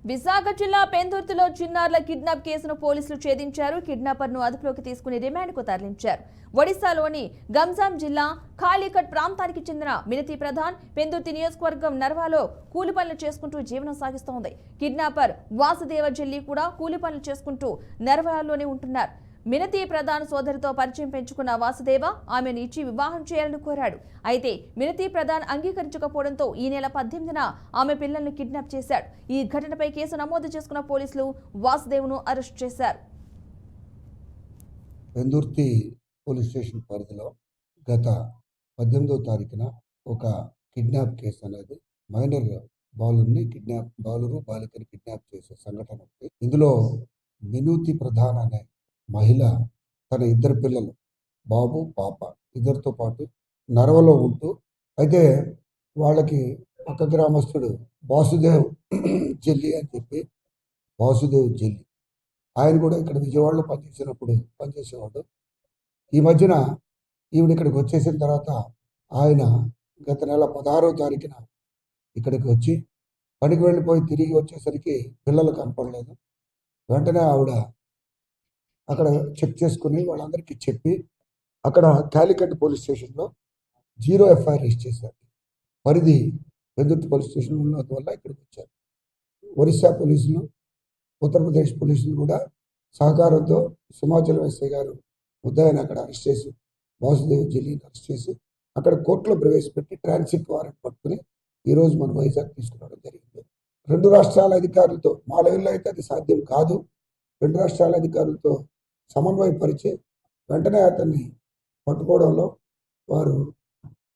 విశాఖ జిల్లా పెందుర్తిలో చిన్నారుల కిడ్నాప్ కేసును పోలీసులు ఛేదించారు. కిడ్నాపర్ను అదుపులోకి తీసుకుని రిమాండ్కు తరలించారు. ఒడిశాలోని గంజాం జిల్లా కాళీకట్ ప్రాంతానికి చెందిన మినతి ప్రధాన్ పెందుర్తి నియోజకవర్గం నర్వాలో కూలి పనులు చేసుకుంటూ జీవనం సాగిస్తోంది. కిడ్నాపర్ వాసుదేవ జెల్లి కూడా కూలి పనులు చేసుకుంటూ నర్వాలోనే ఉంటున్నారు. మినతి ప్రధాన్ సోదరితో పరిచయం పెంచుకున్న వాసుదేవ ఆమెను ఇచ్చి వివాహం చేయాలని కోరాడు. అయితే మినతి ప్రధాన్ అంగీకరించకపోవడంతో ఈ నెల 18న ఆమె పిల్లలను కిడ్నాప్ చేశాడు. ఈ ఘటనపై కేసు నమోదు చేసుకున్న పోలీసులు వాసుదేవ్ను అరెస్ట్ చేశారు. పెందుర్తి పోలీస్ స్టేషన్ పరిధిలో గత 18వ తారీఖున ఒక కిడ్నాప్ కేసు అనేది మైనర్ బాలికని కిడ్నాప్ చేసే సంఘటన ఉంది. ఇందులో మినూతి ప్రధాన్ అనే మహిళ తన ఇద్దరు పిల్లలు బాబు పాప ఇద్దరితో పాటు నరవలో ఉంటూ, అయితే వాళ్ళకి పక్క గ్రామస్తుడు వాసుదేవ్ జెల్లి అని చెప్పి వాసుదేవ్ జెల్లి ఆయన కూడా ఇక్కడ విజయవాడలో పనిచేసేవాడు. ఈ మధ్యన ఈవిడ ఇక్కడికి వచ్చేసిన తర్వాత ఆయన గత నెల 16వ తారీఖున ఇక్కడికి వచ్చి పనికి వెళ్ళిపోయి తిరిగి వచ్చేసరికి పిల్లలు కనపడలేదు. వెంటనే ఆవిడ అక్కడ చెక్ చేసుకుని వాళ్ళందరికీ చెప్పి అక్కడ కాలికట్ పోలీస్ స్టేషన్లో 0 ఎఫ్ఐఆర్ రిజిస్టర్ చేశారు. పరిధి పెందుర్తి పోలీస్ స్టేషన్ ఉన్నందువల్ల ఇక్కడికి వచ్చారు. ఒరిస్సా పోలీసులు, ఉత్తరప్రదేశ్ పోలీసులు కూడా సహకారంతో హిమాచల్ ఎస్ఐ గారు ముద్దాయిని అక్కడ అరెస్ట్ చేసి వాసుదేవ్ జెల్లీని అరెస్ట్ చేసి అక్కడ కోర్టులో ప్రవేశపెట్టి ట్రాన్సిట్ వారెంట్ పట్టుకుని ఈరోజు మన వైజాగ్ తీసుకురావడం జరిగింది. 2 రాష్ట్రాల అధికారులతో, మా లెవెల్లో అయితే అది సాధ్యం కాదు, 2 రాష్ట్రాల అధికారులతో సమన్వయపరిచి వెంటనే అతన్ని పట్టుకోవడంలో వారు